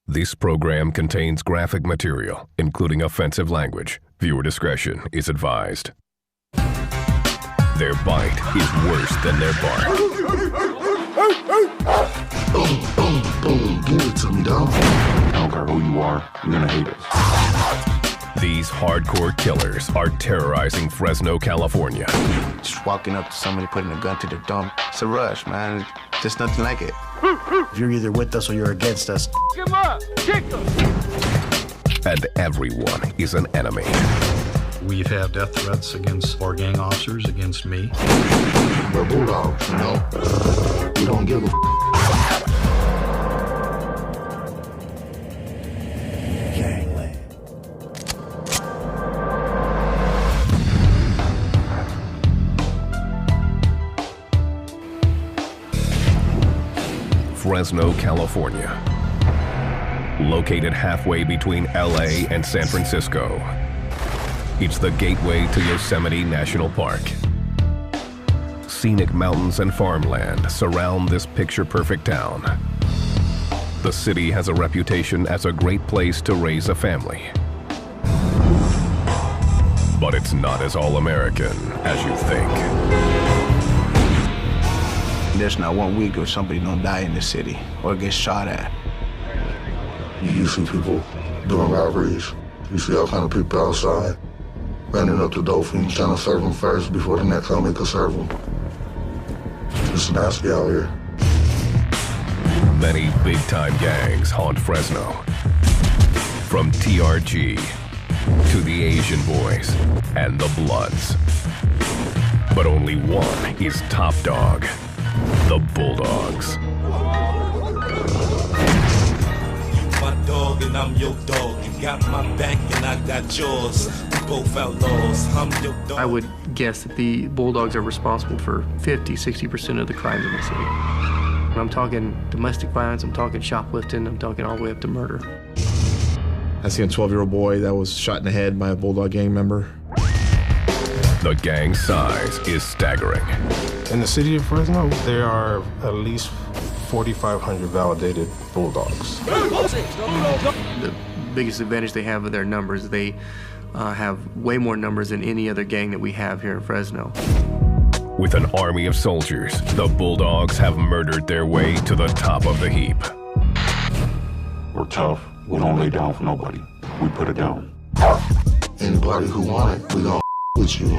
This program contains graphic material, including offensive language. Viewer discretion is advised. Their bite is worse than their bark. Boom, boom, boom. Give it to me, dog. I don't care who you are, you're gonna hate us. These hardcore killers are terrorizing Fresno, California. Just walking up to somebody, putting a gun to their thumb. It's a rush, man. Just nothing like it. You're either with us or you're against us. Give him up! Kick him! And everyone is an enemy. We've had death threats against our gang officers, against me. We're bulldogs, you know? We don't give a Gangland. Fresno, California. Located halfway between LA and San Francisco. It's the gateway to Yosemite National Park. Scenic mountains and farmland surround this picture-perfect town. The city has a reputation as a great place to raise a family. But it's not as all-American as you think. There's not 1 week where somebody don't die in the city or get shot at. You see people doing robberies. You see all kind of people outside, running up to dolphins, trying to serve them first before the next homie could serve them. It's nasty out here. Many big-time gangs haunt Fresno. From TRG to the Asian Boys and the Bloods. But only one is top dog, the Bulldogs. My dog and I'm your dog. You got my back and I got yours. We both outlaws. I'm your dog. I would guess that the Bulldogs are responsible for 50–60% of the crimes in the city. I'm talking domestic violence, I'm talking shoplifting, I'm talking all the way up to murder. I see a 12-year-old boy that was shot in the head by a Bulldog gang member. The gang size is staggering. In the city of Fresno, there are at least 4,500 validated Bulldogs. The biggest advantage they have of their numbers, they have way more numbers than any other gang that we have here in Fresno. With an army of soldiers, the Bulldogs have murdered their way to the top of the heap. We're tough. We don't lay down for nobody. We put it down. Anybody who want it, we gon' with you.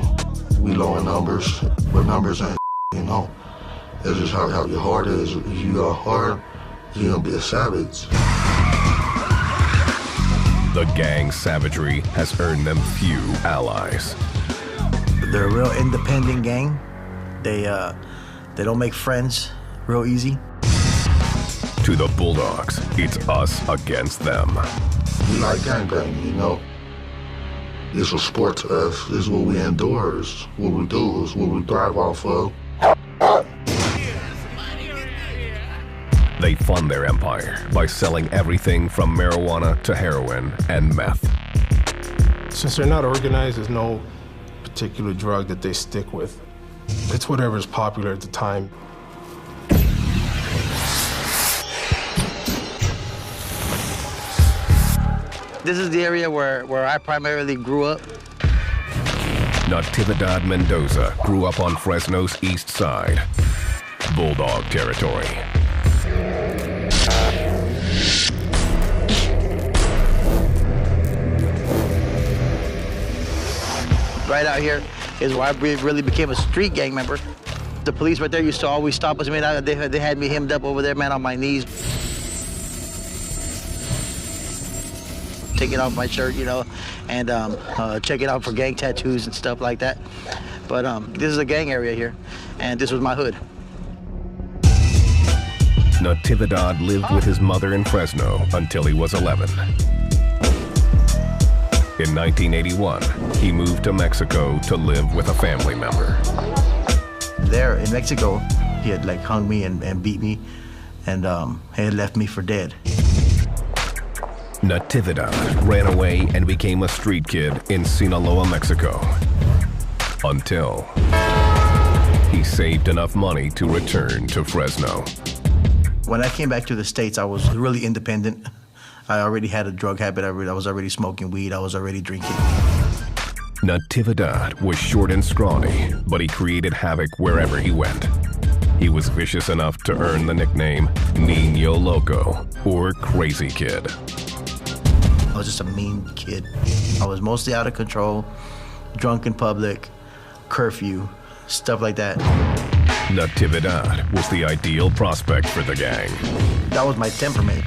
We low in numbers, but numbers ain't, you know. It's just how your heart is. If you got heart, you're gonna be a savage. The gang savagery has earned them few allies. They're a real independent gang. They don't make friends real easy. To the Bulldogs, it's us against them. We like gangbanging, you know. It's a sport to us. It's what we endure. It's what we do. It's what we thrive off of. They fund their empire by selling everything from marijuana to heroin and meth. Since they're not organized, there's no particular drug that they stick with. It's whatever's popular at the time. This is the area where I primarily grew up. Natividad Mendoza grew up on Fresno's east side, Bulldog territory. Right out here is where I really became a street gang member. The police right there used to always stop us. Man, they had me hemmed up over there, man, on my knees. Taking off my shirt, you know, and checking out for gang tattoos and stuff like that. But this is a gang area here, and this was my hood. Natividad lived with his mother in Fresno until he was 11. In 1981, he moved to Mexico to live with a family member. There in Mexico, he had like hung me and beat me, and he had left me for dead. Natividad ran away and became a street kid in Sinaloa, Mexico. Until he saved enough money to return to Fresno. When I came back to the States, I was really independent. I already had a drug habit. I was already smoking weed. I was already drinking. Natividad was short and scrawny, but he created havoc wherever he went. He was vicious enough to earn the nickname Niño Loco, or Crazy Kid. I was just a mean kid. I was mostly out of control, drunk in public, curfew, stuff like that. Natividad was the ideal prospect for the gang. That was my temperament.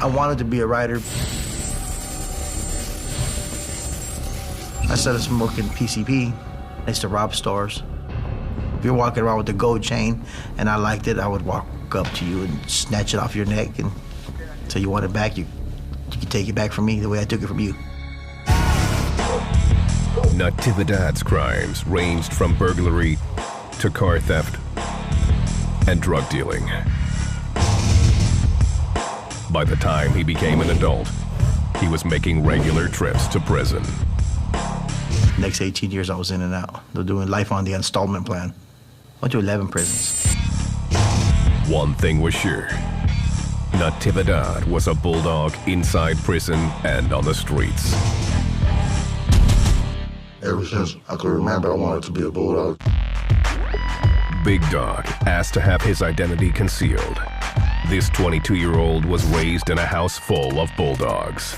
I wanted to be a writer. I started smoking PCP. I used to rob stores. If you're walking around with a gold chain and I liked it, I would walk up to you and snatch it off your neck, and until you want it back, you could take it back from me the way I took it from you. Natividad's crimes ranged from burglary to car theft and drug dealing. By the time he became an adult, he was making regular trips to prison. Next 18 years I was in and out. They're doing life on the installment plan. Went to 11 prisons. One thing was sure. Natividad was a bulldog inside prison and on the streets. Ever since I could remember, I wanted to be a bulldog. Big Dog asked to have his identity concealed. This 22-year-old was raised in a house full of bulldogs.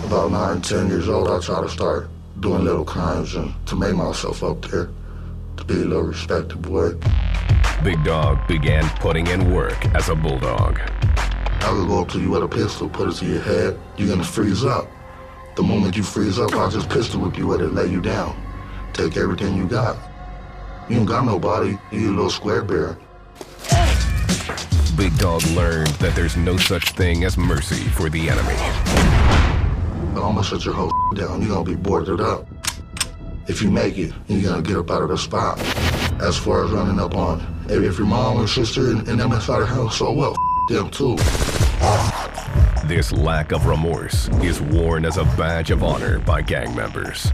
About 9, 10 years old, I tried to start doing little crimes and to make myself up there, to be a little respected boy. Big Dog began putting in work as a bulldog. I would go up to you with a pistol, put it to your head, you're gonna freeze up. The moment you freeze up, I'll just pistol whip you with it, lay you down. Take everything you got. You ain't got nobody, you a little square bear. Big Dog learned that there's no such thing as mercy for the enemy. But I'm gonna shut your whole down, you're gonna be boarded up. If you make it, you're gonna get up out of the spot. As far as running up on, if your mom or sister and them inside the house, so well, them too. This lack of remorse is worn as a badge of honor by gang members.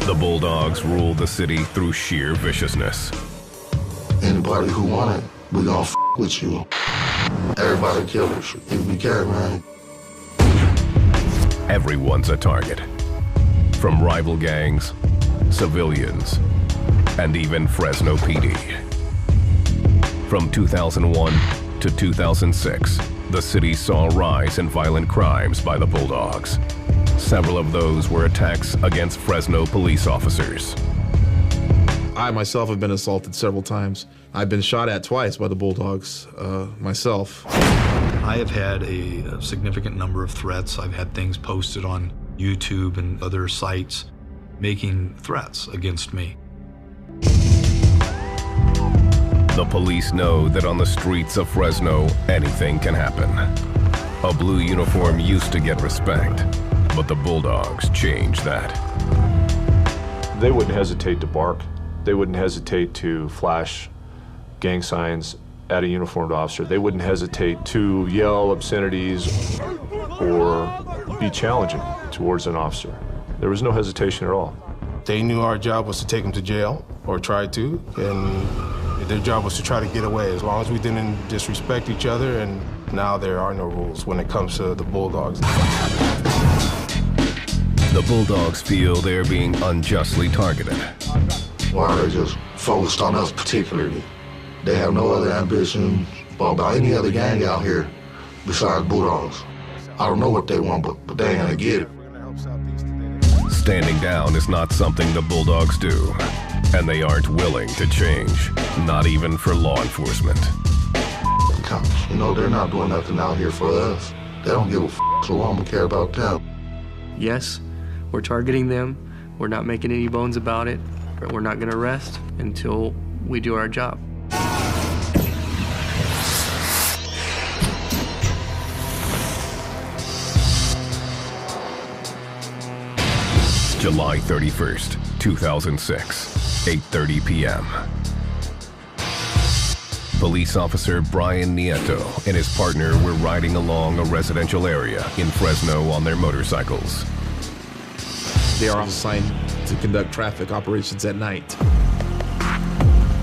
The Bulldogs ruled the city through sheer viciousness. Anybody who want it, we gon' with you. Everybody killers, if we care, man. Everyone's a target. From rival gangs, civilians, and even Fresno PD. From 2001 to 2006, the city saw a rise in violent crimes by the Bulldogs. Several of those were attacks against Fresno police officers. I myself have been assaulted several times. I've been shot at twice by the Bulldogs myself. I have had a significant number of threats. I've had things posted on YouTube and other sites making threats against me. The police know that on the streets of Fresno, anything can happen. A blue uniform used to get respect, but the Bulldogs changed that. They wouldn't hesitate to bark. They wouldn't hesitate to flash gang signs at a uniformed officer. They wouldn't hesitate to yell obscenities or be challenging towards an officer. There was no hesitation at all. They knew our job was to take them to jail, or try to, and their job was to try to get away, as long as we didn't disrespect each other, and now there are no rules when it comes to the Bulldogs. The Bulldogs feel they're being unjustly targeted. Why are they just focused on us particularly? They have no other ambition about any other gang out here besides Bulldogs. I don't know what they want, but they ain't gonna get it. Standing down is not something the Bulldogs do, and they aren't willing to change, not even for law enforcement. The cops, you know, they're not doing nothing out here for us. They don't give a so long we care about them. Yes, we're targeting them. We're not making any bones about it, but we're not gonna rest until we do our job. July 31st, 2006, 8:30 p.m. Police officer Brian Nieto and his partner were riding along a residential area in Fresno on their motorcycles. They are assigned to conduct traffic operations at night.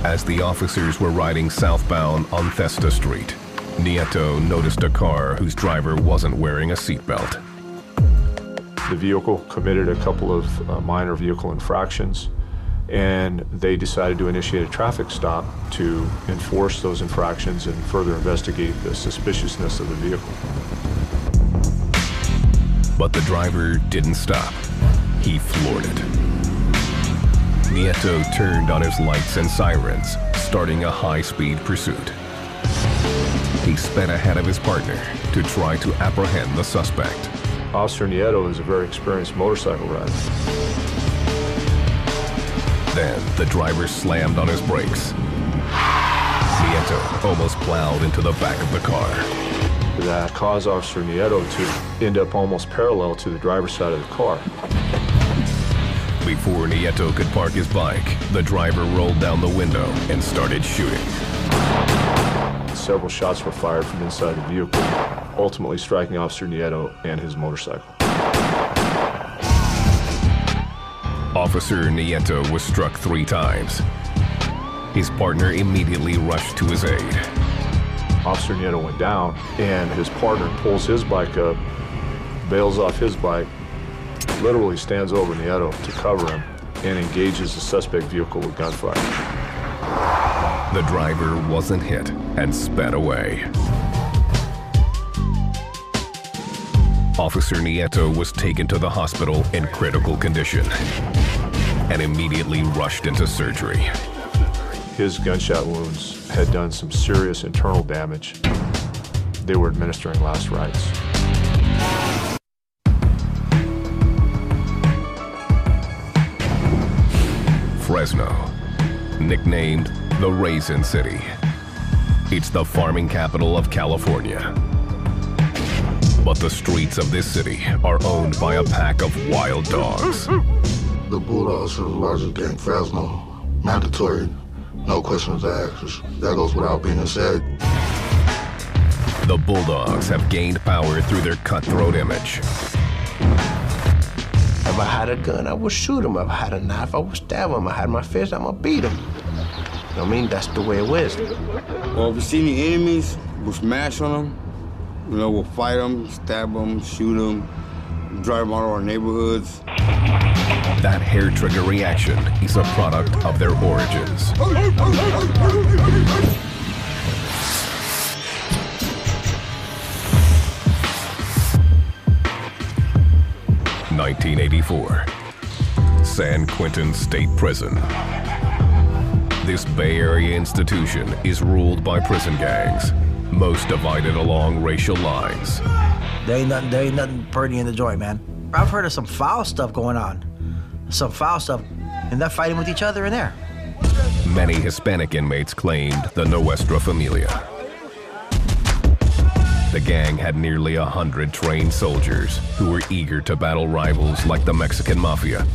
As the officers were riding southbound on Thesta Street, Nieto noticed a car whose driver wasn't wearing a seatbelt. The vehicle committed a couple of minor vehicle infractions, and they decided to initiate a traffic stop to enforce those infractions and further investigate the suspiciousness of the vehicle. But the driver didn't stop. He floored it. Nieto turned on his lights and sirens, starting a high-speed pursuit. He sped ahead of his partner to try to apprehend the suspect. Officer Nieto is a very experienced motorcycle rider. Then the driver slammed on his brakes. Nieto almost plowed into the back of the car. That caused Officer Nieto to end up almost parallel to the driver's side of the car. Before Nieto could park his bike, the driver rolled down the window and started shooting. Several shots were fired from inside the vehicle, ultimately striking Officer Nieto and his motorcycle. Officer Nieto was struck 3 times. His partner immediately rushed to his aid. Officer Nieto went down, and his partner pulls his bike up, bails off his bike, literally stands over Nieto to cover him, and engages the suspect vehicle with gunfire. The driver wasn't hit and sped away. Officer Nieto was taken to the hospital in critical condition and immediately rushed into surgery. His gunshot wounds had done some serious internal damage. They were administering last rites. Fresno, nicknamed the Raisin City. It's the farming capital of California. But the streets of this city are owned by a pack of wild dogs. The Bulldogs are the largest gang in Fresno. Mandatory, no questions asked. That goes without being said. The Bulldogs have gained power through their cutthroat image. If I had a gun, I would shoot him. If I had a knife, I would stab him. If I had my fist, I'm gonna beat him. You know what I mean? That's the way it was. Well, if we see any enemies, we'll smash on them. You know, we'll fight them, stab them, shoot them, drive them out of our neighborhoods. That hair trigger reaction is a product of their origins. 1984, San Quentin State Prison. This Bay Area institution is ruled by prison gangs, most divided along racial lines. There ain't nothing pretty in the joint, man. I've heard of some foul stuff going on. Some foul stuff, and they're fighting with each other in there. Many Hispanic inmates claimed the Nuestra Familia. The gang had nearly 100 trained soldiers who were eager to battle rivals like the Mexican Mafia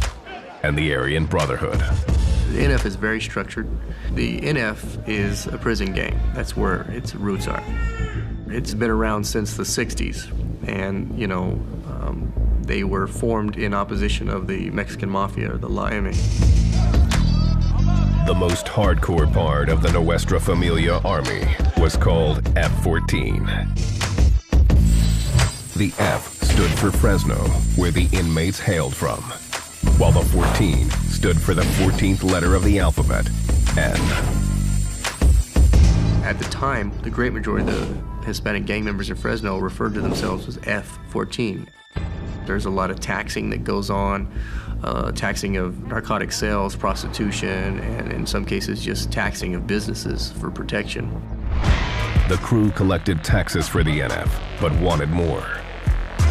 and the Aryan Brotherhood. The NF is very structured. The NF is a prison gang. That's where its roots are. It's been around since the 60s, and they were formed in opposition of the Mexican Mafia, or the La M. The most hardcore part of the Nuestra Familia army was called F-14. The F stood for Fresno, where the inmates hailed from, while the 14 stood for the 14th letter of the alphabet, N. At the time, the great majority of the Hispanic gang members in Fresno referred to themselves as F-14. There's a lot of taxing that goes on, taxing of narcotic sales, prostitution, and in some cases just taxing of businesses for protection. The crew collected taxes for the NF, but wanted more.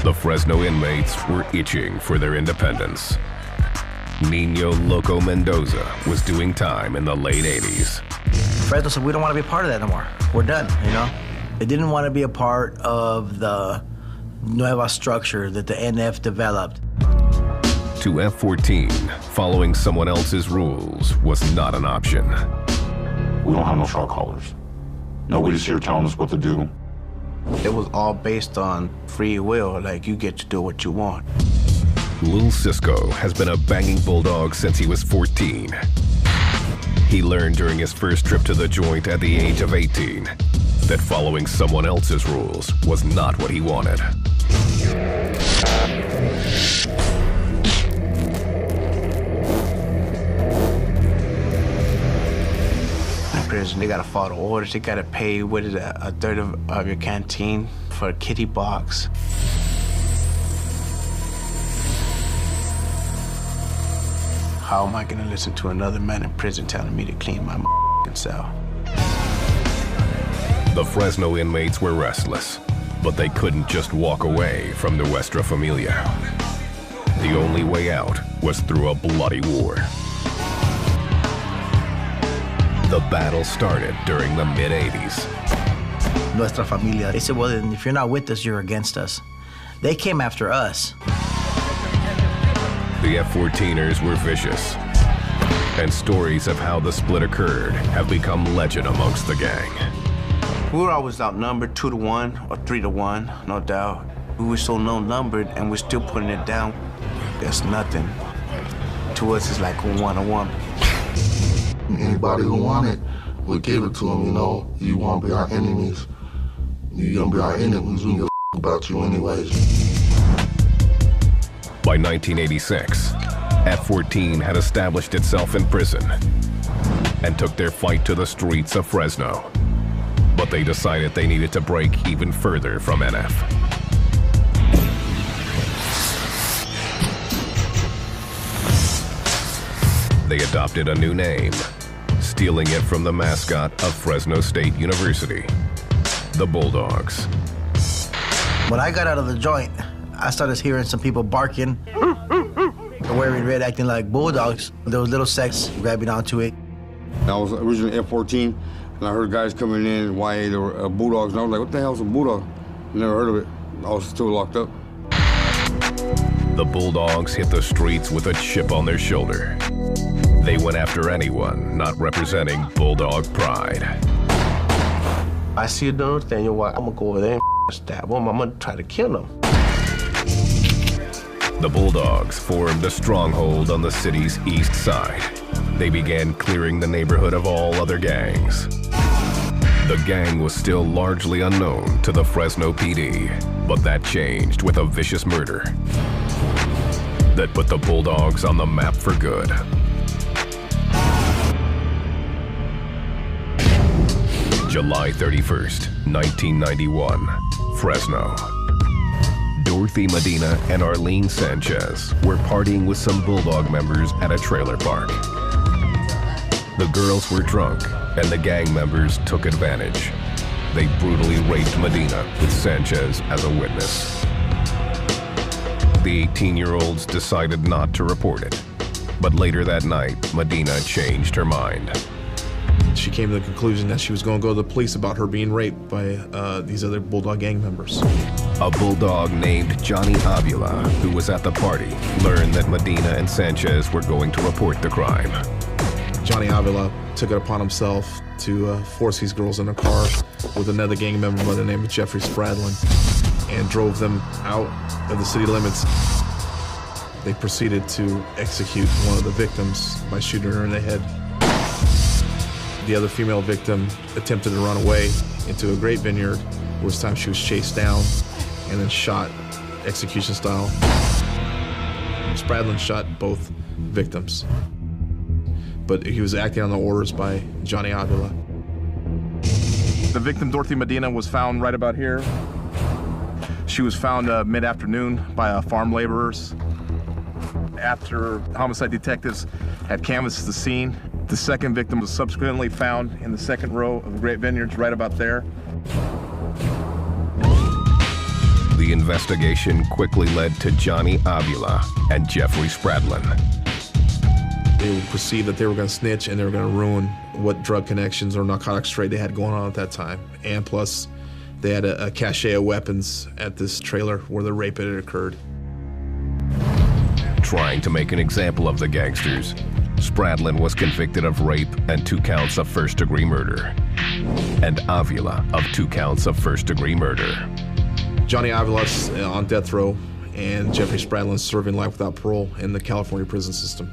The Fresno inmates were itching for their independence. Nino Loco Mendoza was doing time in the late 80s. Fresno said, we don't want to be a part of that no more. We're done, They didn't want to be a part of the Nueva structure that the NF developed. To F-14, following someone else's rules was not an option. We don't have no shot callers. Nobody's here telling us what to do. It was all based on free will, like you get to do what you want. Lil Cisco has been a banging bulldog since he was 14. He learned during his first trip to the joint at the age of 18 that following someone else's rules was not what he wanted. In prison, they gotta follow orders. They gotta pay, what is it, a third of your canteen for a kitty box. How am I gonna listen to another man in prison telling me to clean my cell? The Fresno inmates were restless, but they couldn't just walk away from Nuestra Familia. The only way out was through a bloody war. The battle started during the mid-'80s. Nuestra Familia, they said, well, then if you're not with us, you're against us. They came after us. The F-14ers were vicious, and stories of how the split occurred have become legend amongst the gang. We were always outnumbered 2-1 or 3-1, no doubt. We were so no-numbered and we're still putting it down. That's nothing. To us, it's like a 1-on-1. Anybody who want it, we give it to them, you know. You won't be our enemies. You're gonna be our enemies. We don't give a about you anyways. By 1986, F-14 had established itself in prison and took their fight to the streets of Fresno. But they decided they needed to break even further from NF. They adopted a new name, stealing it from the mascot of Fresno State University, the Bulldogs. When I got out of the joint, I started hearing some people barking, wearing red, acting like bulldogs. There was little sex grabbing onto it. I was originally F-14, and I heard guys coming in, YA, there were bulldogs, and I was like, what the hell's a bulldog? Never heard of it. I was still locked up. The Bulldogs hit the streets with a chip on their shoulder. They went after anyone not representing Bulldog pride. I see a little thing, I'm gonna go over there and stab him. I'm gonna try to kill him. The Bulldogs formed a stronghold on the city's east side. They began clearing the neighborhood of all other gangs. The gang was still largely unknown to the Fresno PD, but that changed with a vicious murder that put the Bulldogs on the map for good. July 31st, 1991, Fresno. Dorothy Medina and Arlene Sanchez were partying with some Bulldog members at a trailer park. The girls were drunk, and the gang members took advantage. They brutally raped Medina with Sanchez as a witness. The 18-year-olds decided not to report it, but later that night, Medina changed her mind. She came to the conclusion that she was going to go to the police about her being raped by these other Bulldog gang members. A Bulldog named Johnny Avila, who was at the party, learned that Medina and Sanchez were going to report the crime. Johnny Avila took it upon himself to force these girls in a car with another gang member by the name of Jeffrey Spradlin and drove them out of the city limits. They proceeded to execute one of the victims by shooting her in the head. The other female victim attempted to run away into a grape vineyard, where this time she was chased down and then shot execution style. Spradlin shot both victims, but he was acting on the orders by Johnny Avila. The victim, Dorothy Medina, was found right about here. She was found mid-afternoon by farm laborers. After homicide detectives had canvassed the scene, the second victim was subsequently found in the second row of the grape vineyards right about there. The investigation quickly led to Johnny Avila and Jeffrey Spradlin. They perceived that they were going to snitch and they were going to ruin what drug connections or narcotics trade they had going on at that time. And plus, they had a cache of weapons at this trailer where the rape had occurred. Trying to make an example of the gangsters, Spradlin was convicted of rape and 2 counts of first-degree murder, and Avila of 2 counts of first-degree murder. Johnny Avila's on death row, and Jeffrey Spradlin's serving life without parole in the California prison system.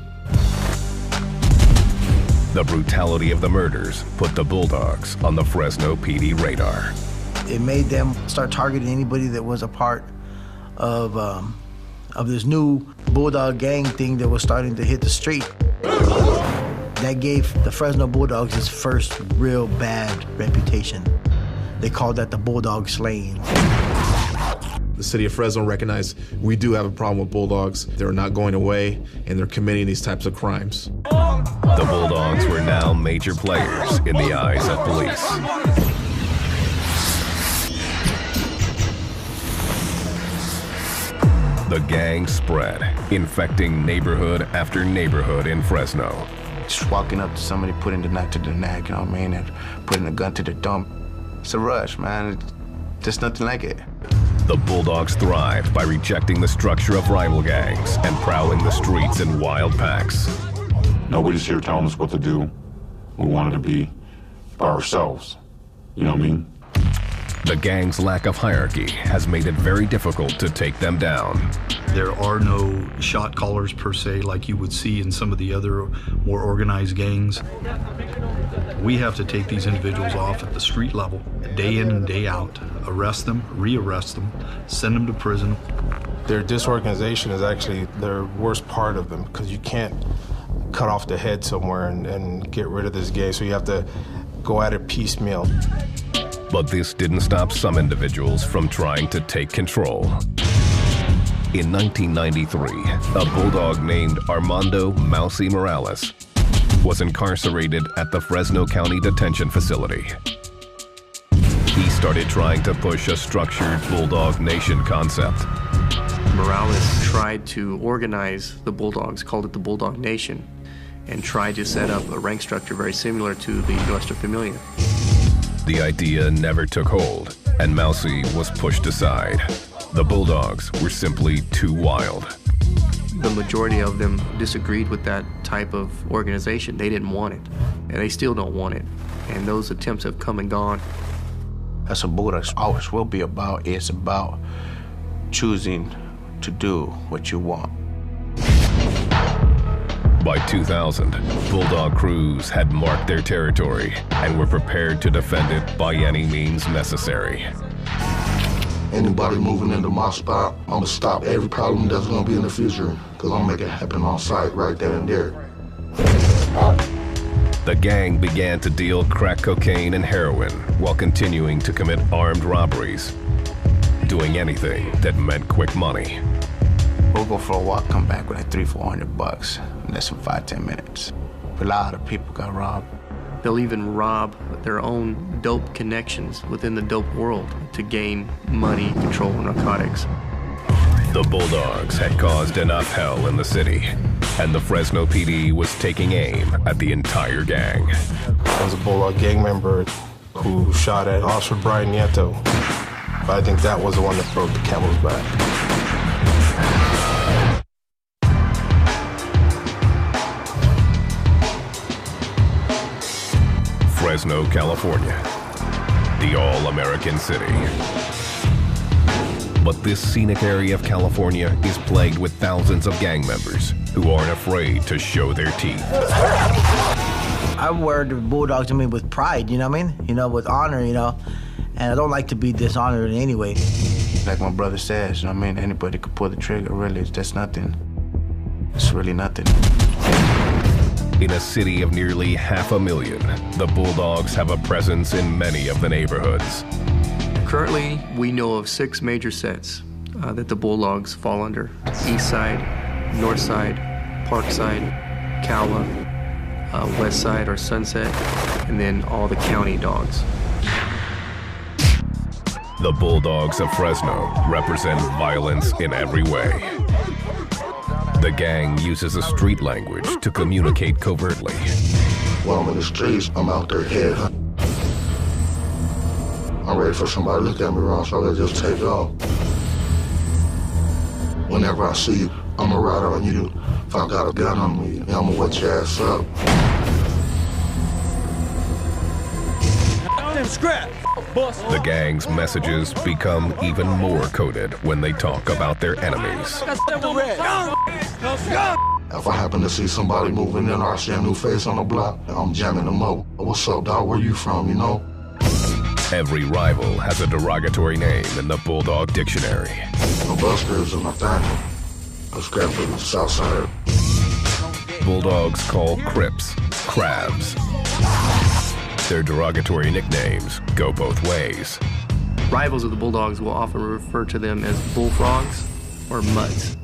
The brutality of the murders put the Bulldogs on the Fresno PD radar. It made them start targeting anybody that was a part of this new Bulldog gang thing that was starting to hit the street. That gave the Fresno Bulldogs its first real bad reputation. They called that the Bulldog slaying. The city of Fresno recognized we do have a problem with Bulldogs. They're not going away, and they're committing these types of crimes. The Bulldogs were now major players in the eyes of police. The gang spread, infecting neighborhood after neighborhood in Fresno. Just walking up to somebody, putting the knife to the neck, you know what I mean, and putting the gun to the thumb. It's a rush, man. There's nothing like it. The Bulldogs thrived by rejecting the structure of rival gangs and prowling the streets in wild packs. Nobody's here telling us what to do. We wanted to be by ourselves. You know what I mean? The gang's lack of hierarchy has made it very difficult to take them down. There are no shot callers per se like you would see in some of the other more organized gangs. We have to take these individuals off at the street level, day in and day out, arrest them, rearrest them, send them to prison. Their disorganization is actually their worst part of them, because you can't cut off the head somewhere and get rid of this gang, so you have to go at it piecemeal. But this didn't stop some individuals from trying to take control. In 1993, a Bulldog named Armando Mousy Morales was incarcerated at the Fresno County Detention Facility. He started trying to push a structured Bulldog Nation concept. Morales tried to organize the Bulldogs, called it the Bulldog Nation, and tried to set up a rank structure very similar to the Nuestra Familia. The idea never took hold, and Mousy was pushed aside. The Bulldogs were simply too wild. The majority of them disagreed with that type of organization. They didn't want it, and they still don't want it. And those attempts have come and gone. That's what Bulldogs always will be about. It's about choosing to do what you want. By 2000, Bulldog crews had marked their territory and were prepared to defend it by any means necessary. Anybody moving into my spot, I'm gonna stop every problem that's gonna be in the future, because I'm gonna make it happen on site right there and there. The gang began to deal crack cocaine and heroin while continuing to commit armed robberies, doing anything that meant quick money. We'll go for a walk, come back with like $300-400 in less than 5-10 minutes. A lot of people got robbed. They'll even rob their own dope connections within the dope world to gain money, control narcotics. The Bulldogs had caused enough hell in the city, and the Fresno PD was taking aim at the entire gang. There was a Bulldog gang member who shot at Officer Brian Nieto, but I think that was the one that broke the camel's back. Fresno, California, the all-American city. But this scenic area of California is plagued with thousands of gang members who aren't afraid to show their teeth. I wear the Bulldogs, with pride, you know what I mean? With honor, and I don't like to be dishonored in any way. Like my brother says, anybody could pull the trigger, really. That's nothing. It's really nothing. In a city of nearly 500,000, the Bulldogs have a presence in many of the neighborhoods. Currently, we know of 6 major sets that the Bulldogs fall under. East Side, North Side, Park Side, Cowla, West Side or Sunset, and then all the county dogs. The Bulldogs of Fresno represent violence in every way. The gang uses a street language to communicate covertly. When I'm in the streets, I'm out there head hunting. I'm ready for somebody to look at me wrong, so I just take off. Whenever I see I'ma ride on you. If I got a gun on me, I'ma wet your ass up. The gang's messages become even more coded when they talk about their enemies. If I happen to see somebody moving in or I see a new face on the block, I'm jamming them up. What's up, dog? Where you from, you know? Every rival has a derogatory name in the Bulldog Dictionary. No bus cribs in my thing. I scrapped from the south side. Bulldogs call Crips crabs. Their derogatory nicknames go both ways. Rivals of the Bulldogs will often refer to them as bullfrogs or mutts,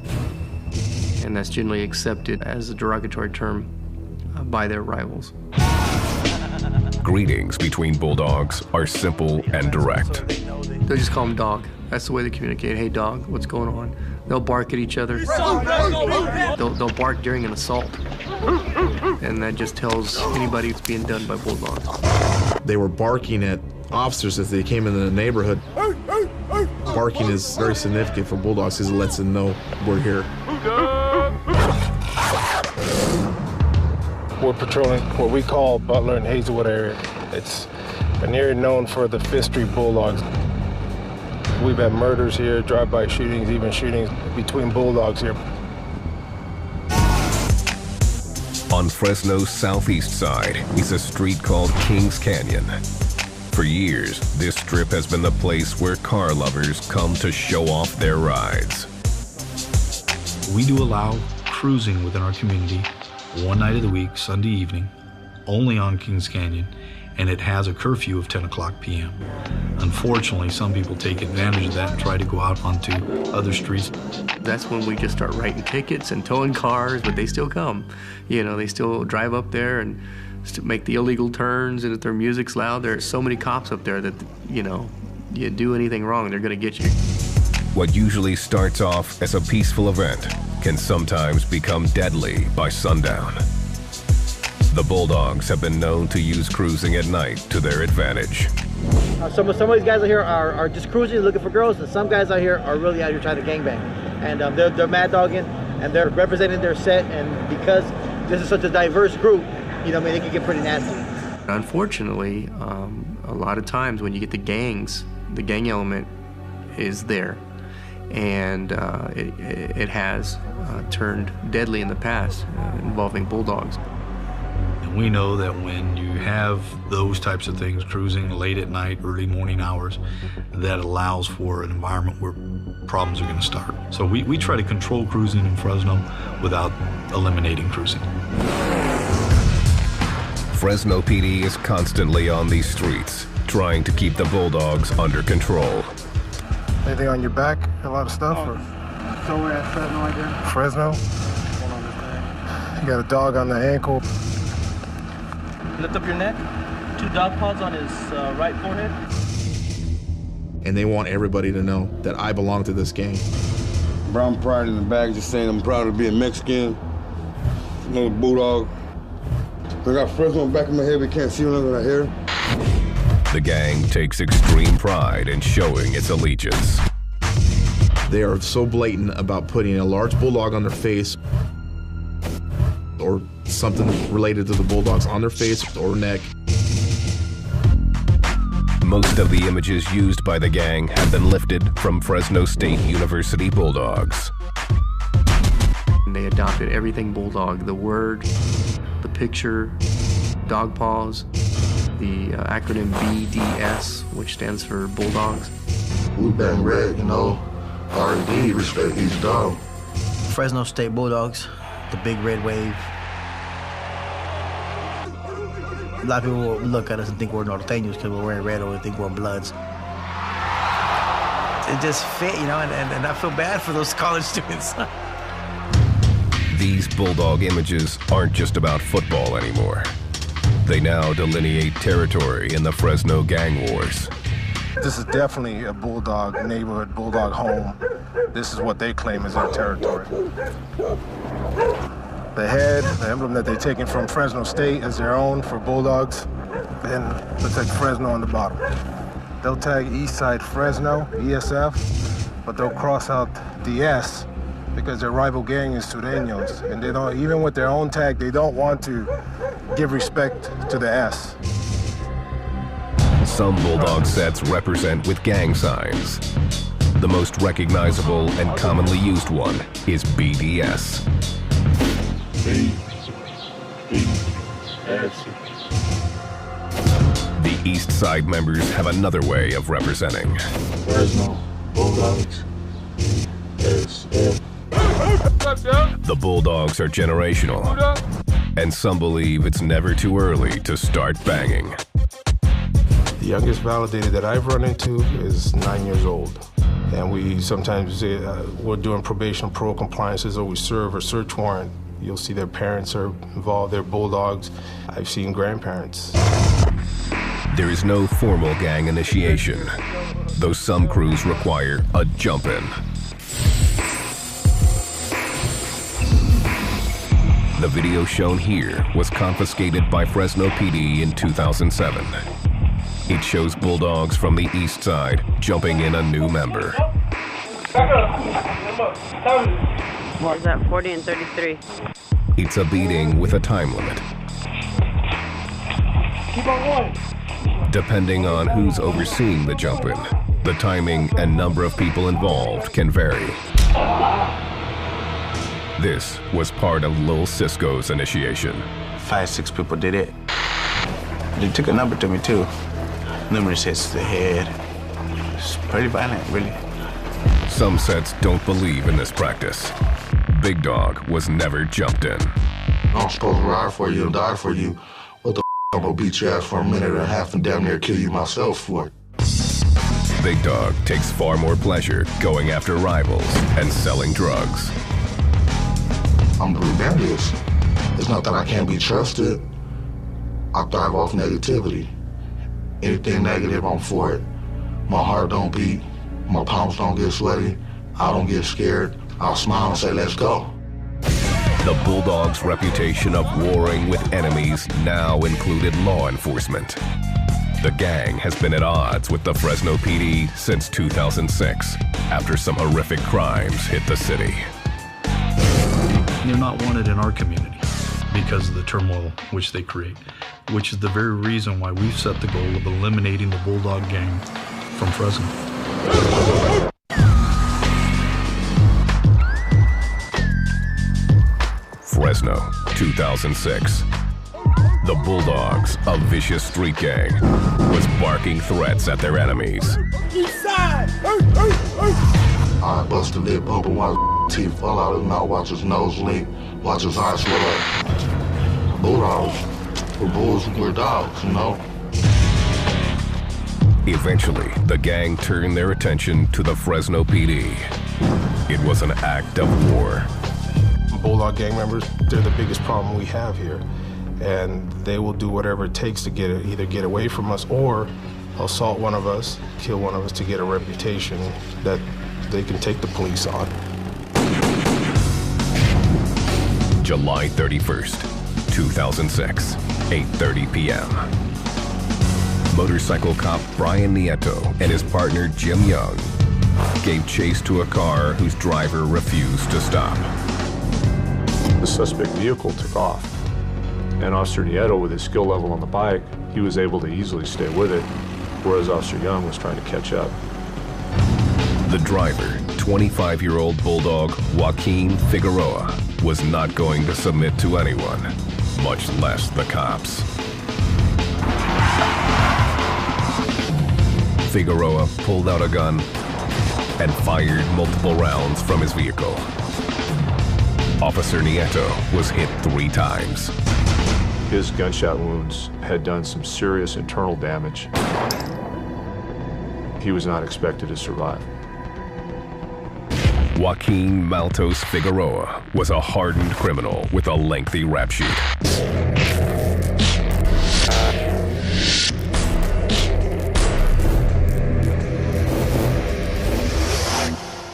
and that's generally accepted as a derogatory term by their rivals. Greetings between Bulldogs are simple and direct. They just call them dog. That's the way they communicate. Hey, dog, what's going on? They'll bark at each other. They'll bark during an assault. And that just tells anybody it's being done by Bulldogs. They were barking at officers as they came into the neighborhood. Barking is very significant for Bulldogs because it lets them know we're here. We're patrolling what we call Butler and Hazelwood area. It's an area known for the Fifth Street Bulldogs. We've had murders here, drive-by shootings, even shootings between Bulldogs here. On Fresno's southeast side is a street called Kings Canyon. For years, this strip has been the place where car lovers come to show off their rides. We do allow cruising within our community one night of the week, Sunday evening, only on Kings Canyon, and it has a curfew of 10 o'clock p.m. Unfortunately, some people take advantage of that and try to go out onto other streets. That's when we just start writing tickets and towing cars, but they still come. You know, they still drive up there and make the illegal turns, and if their music's loud, there are so many cops up there that, you know, you do anything wrong, they're gonna get you. What usually starts off as a peaceful event can sometimes become deadly by sundown. The Bulldogs have been known to use cruising at night to their advantage. Some of these guys out here are just cruising, looking for girls, and some guys out here are really out here trying to gangbang. And they're mad dogging, and they're representing their set, and because this is such a diverse group, you know, I mean, they can get pretty nasty. Unfortunately, a lot of times when you get the gangs, the gang element is there. And it has turned deadly in the past, involving Bulldogs. And we know that when you have those types of things cruising late at night, early morning hours, that allows for an environment where problems are going to start. So we try to control cruising in Fresno without eliminating cruising. Fresno PD is constantly on these streets, trying to keep the Bulldogs under control. Anything on your back? A lot of stuff? Or? So we're at Fresno right there? Fresno? You got a dog on the ankle. Lift up your neck. 2 dog paws on his right forehead. And they want everybody to know that I belong to this gang. Brown pride in the back, just saying I'm proud to be a Mexican. Another Bulldog. I got Fresno back in my head, but can't see nothing right here. The gang takes extreme pride in showing its allegiance. They are so blatant about putting a large bulldog on their face or something related to the Bulldogs on their face or neck. Most of the images used by the gang have been lifted from Fresno State University Bulldogs. They adopted everything Bulldog, the word, the picture, dog paws, the acronym BDS, which stands for Bulldogs. We bang red, you know. R&D, respect each dog. Fresno State Bulldogs, the big red wave. A lot of people will look at us and think we're Norteños because we're wearing red, or they think we're Bloods. It just fit, you know, and I feel bad for those college students. These Bulldog images aren't just about football anymore. They now delineate territory in the Fresno gang wars. This is definitely a Bulldog neighborhood, Bulldog home. This is what they claim is their territory. The head, the emblem that they're taking from Fresno State as their own for Bulldogs, then looks like Fresno on the bottom. They'll tag East Side Fresno, ESF, but they'll cross out the S because their rival gang is Sureños, and they don't, even with their own tag, they don't want to give respect to the S. Some Bulldog sets represent with gang signs. The most recognizable and commonly used one is BDS. The East Side members have another way of representing. Fresno, Bulldogs, The Bulldogs are generational, and some believe it's never too early to start banging. The youngest validated that I've run into is 9 years old. And we sometimes, we're doing probation, parole compliances, or we serve a search warrant. You'll see their parents are involved, they're Bulldogs. I've seen grandparents. There is no formal gang initiation, though some crews require a jump-in. The video shown here was confiscated by Fresno PD in 2007. It shows Bulldogs from the East Side jumping in a new member. What is that, 40 and 33? It's a beating with a time limit. Keep on going. Depending on who's overseeing the jump-in, the timing and number of people involved can vary. This was part of Lil Cisco's initiation. 5, 6 people did it. They took a number to me too. Numerous hits to the head. It's pretty violent, really. Some sets don't believe in this practice. Big Dog was never jumped in. I'm supposed to ride for you and die for you. What the I'm gonna beat your ass for a minute and a half and damn near kill you myself for it. Big Dog takes far more pleasure going after rivals and selling drugs. I'm rebellious. It's not that I can't be trusted. I thrive off negativity. Anything negative, I'm for it. My heart don't beat. My palms don't get sweaty. I don't get scared. I'll smile and say, let's go. The Bulldogs' reputation of warring with enemies now included law enforcement. The gang has been at odds with the Fresno PD since 2006, after some horrific crimes hit the city. They're not wanted in our community because of the turmoil which they create, which is the very reason why we've set the goal of eliminating the Bulldog gang from Fresno. Fresno, 2006. The Bulldogs, a vicious street gang, was barking threats at their enemies. East side! I bust a lip open, watch teeth fall out of his mouth, watch his nose leak, watch his eyes swell up. Bulldogs. We're bulls, we're dogs, you know? Eventually, the gang turned their attention to the Fresno PD. It was an act of war. Bulldog gang members, they're the biggest problem we have here. And they will do whatever it takes to either get away from us or assault one of us, kill one of us to get a reputation that they can take the police on. July 31st, 2006, 8:30 p.m. Motorcycle cop Brian Nieto and his partner Jim Young gave chase to a car whose driver refused to stop. The suspect vehicle took off, and Officer Nieto, with his skill level on the bike, he was able to easily stay with it, whereas Officer Young was trying to catch up. The driver, 25-year-old Bulldog Joaquin Figueroa, was not going to submit to anyone, much less the cops. Figueroa pulled out a gun and fired multiple rounds from his vehicle. Officer Nieto was hit 3 times. His gunshot wounds had done some serious internal damage. He was not expected to survive. Joaquin Maltos Figueroa was a hardened criminal with a lengthy rap sheet.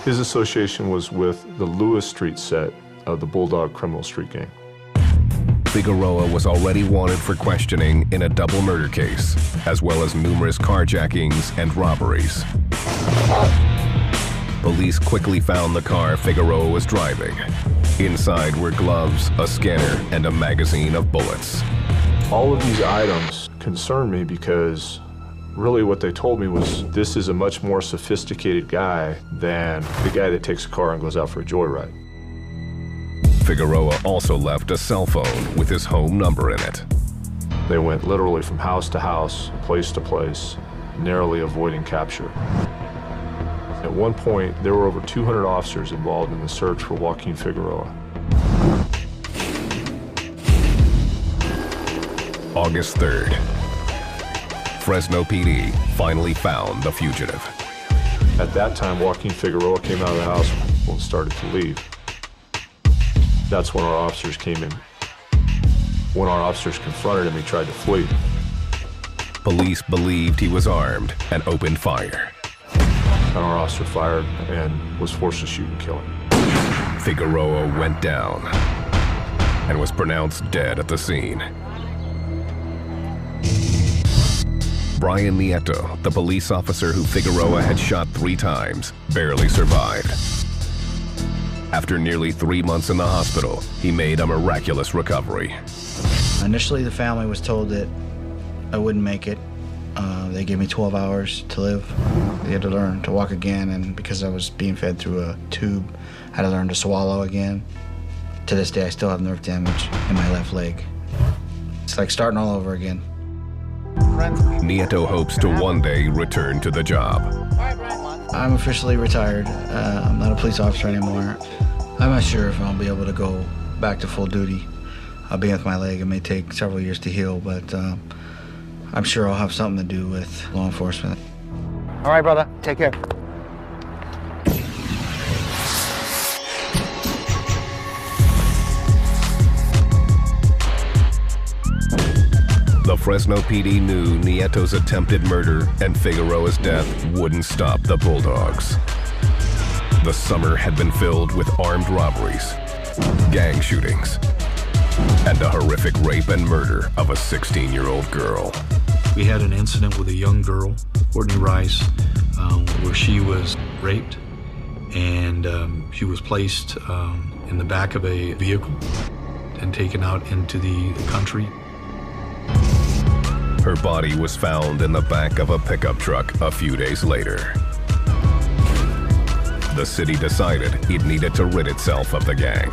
His association was with the Lewis Street set of the Bulldog criminal street gang. Figueroa was already wanted for questioning in a double murder case, as well as numerous carjackings and robberies. Police quickly found the car Figueroa was driving. Inside were gloves, a scanner, and a magazine of bullets. All of these items concerned me because really what they told me was this is a much more sophisticated guy than the guy that takes a car and goes out for a joyride. Figueroa also left a cell phone with his home number in it. They went literally from house to house, place to place, narrowly avoiding capture. At one point, there were over 200 officers involved in the search for Joaquin Figueroa. August 3rd. Fresno PD finally found the fugitive. At that time, Joaquin Figueroa came out of the house and started to leave. That's when our officers came in. When our officers confronted him, he tried to flee. Police believed he was armed and opened fire. And our officer fired and was forced to shoot and kill him. Figueroa went down and was pronounced dead at the scene. Brian Nieto, the police officer who Figueroa had shot 3 times, barely survived. After nearly 3 months in the hospital, he made a miraculous recovery. Initially, the family was told that I wouldn't make it. They gave me 12 hours to live. They had to learn to walk again, and because I was being fed through a tube, I had to learn to swallow again. To this day, I still have nerve damage in my left leg. It's like starting all over again. Nieto hopes to one day return to the job. I'm officially retired. I'm not a police officer anymore. I'm not sure if I'll be able to go back to full duty. I'll be with my leg. It may take several years to heal, but I'm sure I'll have something to do with law enforcement. All right, brother. Take care. The Fresno PD knew Nieto's attempted murder and Figueroa's death wouldn't stop the Bulldogs. The summer had been filled with armed robberies, gang shootings, and a horrific rape and murder of a 16-year-old girl. We had an incident with a young girl, Courtney Rice, where she was raped, and she was placed in the back of a vehicle and taken out into the country. Her body was found in the back of a pickup truck a few days later. The city decided it needed to rid itself of the gang.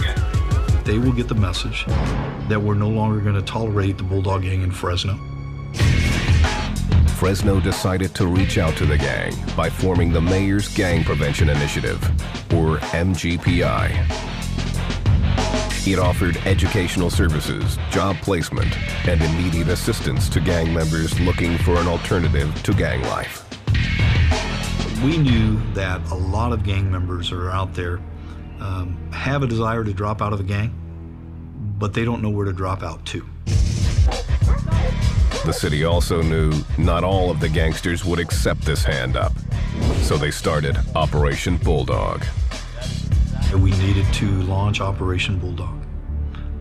They will get the message that we're no longer going to tolerate the Bulldog Gang in Fresno. Fresno decided to reach out to the gang by forming the Mayor's Gang Prevention Initiative, or MGPI. It offered educational services, job placement, and immediate assistance to gang members looking for an alternative to gang life. We knew that a lot of gang members are out there have a desire to drop out of the gang, but they don't know where to drop out to. The city also knew not all of the gangsters would accept this hand up, so they started Operation Bulldog. We needed to launch Operation Bulldog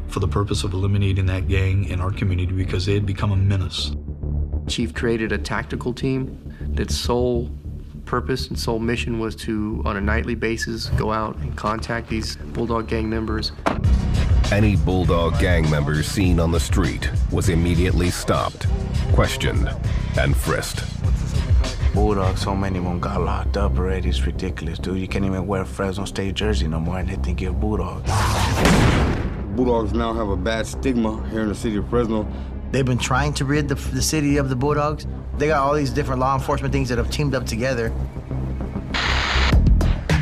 for the purpose of eliminating that gang in our community because they had become a menace. Chief created a tactical team that's sole purpose and sole mission was to, on a nightly basis, go out and contact these Bulldog gang members. Any Bulldog gang member seen on the street was immediately stopped, questioned, and frisked. Bulldogs, so many of them got locked up already. It's ridiculous, dude. You can't even wear a Fresno State jersey no more and they think you're a Bulldog. Bulldogs now have a bad stigma here in the city of Fresno. They've been trying to rid the city of the Bulldogs. They got all these different law enforcement things that have teamed up together.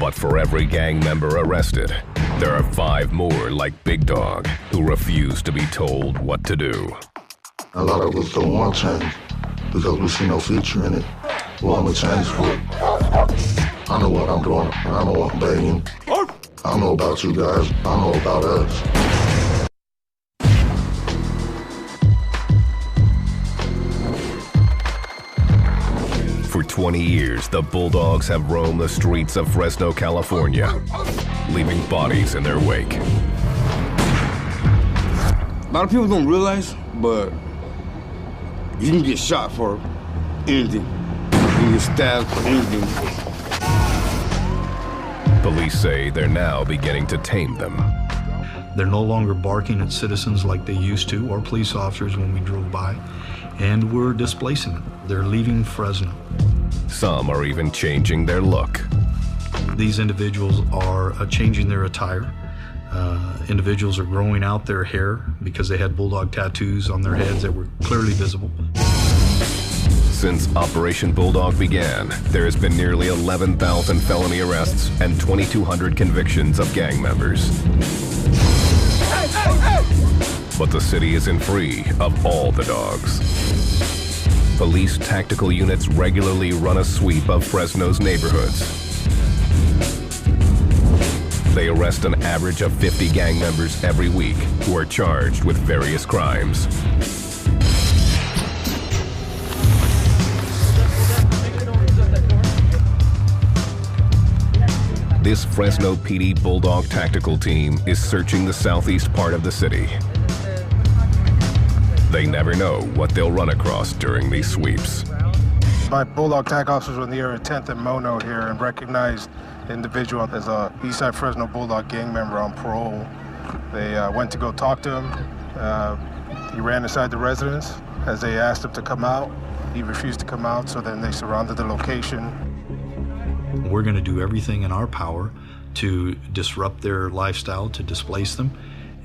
But for every gang member arrested, there are 5 more like Big Dog who refuse to be told what to do. A lot of us don't want change because we see no future in it. We want to change for it. I know what I'm doing. I know what I'm begging. I know about you guys. I know about us. For 20 years, the Bulldogs have roamed the streets of Fresno, California, leaving bodies in their wake. A lot of people don't realize, but you can get shot for anything. You can get stabbed for anything. Police say they're now beginning to tame them. They're no longer barking at citizens like they used to, or police officers when we drove by, and we're displacing them. They're leaving Fresno. Some are even changing their look. These individuals are changing their attire. Individuals are growing out their hair because they had bulldog tattoos on their heads that were clearly visible. Since Operation Bulldog began, there has been nearly 11,000 felony arrests and 2,200 convictions of gang members. But the city isn't free of all the dogs. Police tactical units regularly run a sweep of Fresno's neighborhoods. They arrest an average of 50 gang members every week who are charged with various crimes. This Fresno PD Bulldog tactical team is searching the southeast part of the city. They never know what they'll run across during these sweeps. My Bulldog TAC officers were in the area 10th and Mono here and recognized the individual as a Eastside Fresno Bulldog gang member on parole. They went to go talk to him. He ran inside the residence. As they asked him to come out, he refused to come out, so then they surrounded the location. We're going to do everything in our power to disrupt their lifestyle, to displace them,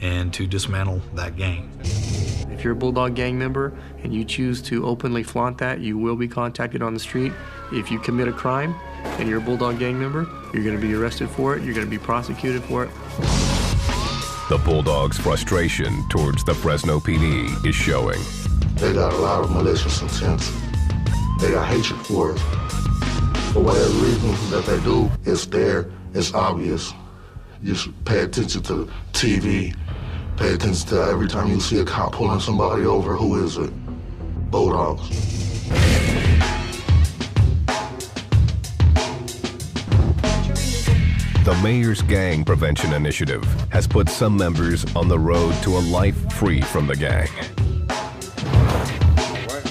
and to dismantle that gang. If you're a Bulldog gang member and you choose to openly flaunt that, you will be contacted on the street. If you commit a crime and you're a Bulldog gang member, you're going to be arrested for it, you're going to be prosecuted for it. The Bulldogs' frustration towards the Fresno PD is showing. They got a lot of malicious intent. They got hatred for it. For whatever reason that they do, it's there, it's obvious. You should pay attention to TV. Pay attention to every time you see a cop pulling somebody over, who is it? Bulldogs. The mayor's gang prevention initiative has put some members on the road to a life free from the gang.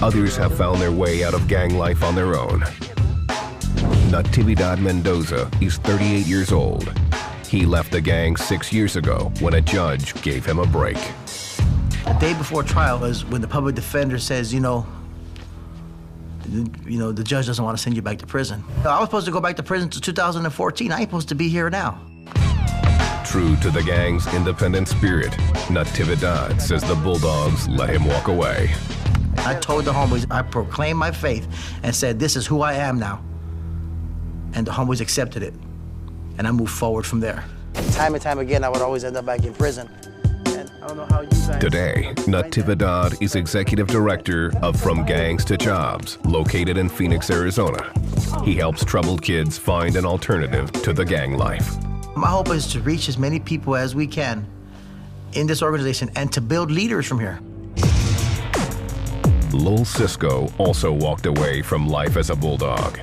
Others have found their way out of gang life on their own. Natividad Mendoza is 38 years old. He left the gang 6 years ago when a judge gave him a break. The day before trial is when the public defender says, the judge doesn't want to send you back to prison. I was supposed to go back to prison to 2014. I ain't supposed to be here now. True to the gang's independent spirit, Natividad says the Bulldogs let him walk away. I told the homies, I proclaimed my faith and said, this is who I am now. And the homies accepted it. And I moved forward from there. Time and time again, I would always end up back in prison. And I don't know how you guys... Today, Natividad is executive director of From Gangs to Jobs, located in Phoenix, Arizona. He helps troubled kids find an alternative to the gang life. My hope is to reach as many people as we can in this organization and to build leaders from here. Lil Cisco also walked away from life as a Bulldog.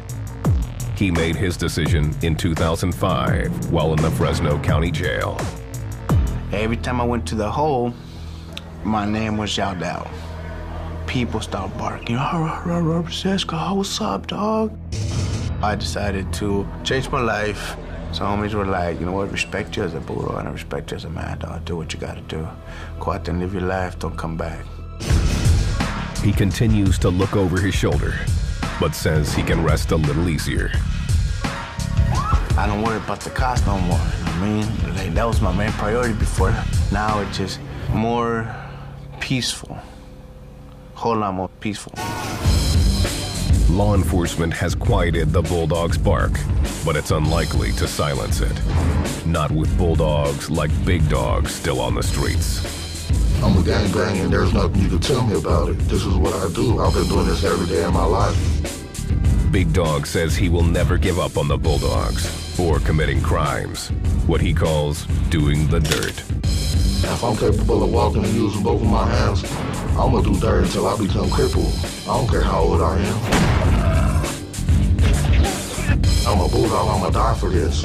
He made his decision in 2005 while in the Fresno County Jail. Every time I went to the hole, my name was yelled out. People started barking, Cisco, what's up, dog? I decided to change my life. So homies were like, you know what, respect you as a Bulldog and I respect you as a mad dog. Do what you gotta do. Go out there and live your life, don't come back. He continues to look over his shoulder, but says he can rest a little easier. I don't worry about the cost no more, you know what I mean? Like, that was my main priority before. Now it's just more peaceful. Whole lot more peaceful. Law enforcement has quieted the Bulldog's bark, but it's unlikely to silence it. Not with Bulldogs like Big Dog still on the streets. I'm a gangbang and there's nothing you can tell me about it. This is what I do. I've been doing this every day of my life. Big Dog says he will never give up on the Bulldogs or committing crimes, what he calls doing the dirt. If I'm capable of walking and using both of my hands, I'm gonna do dirt until I become crippled. I don't care how old I am. I'm a Bulldog, I'm gonna die for this.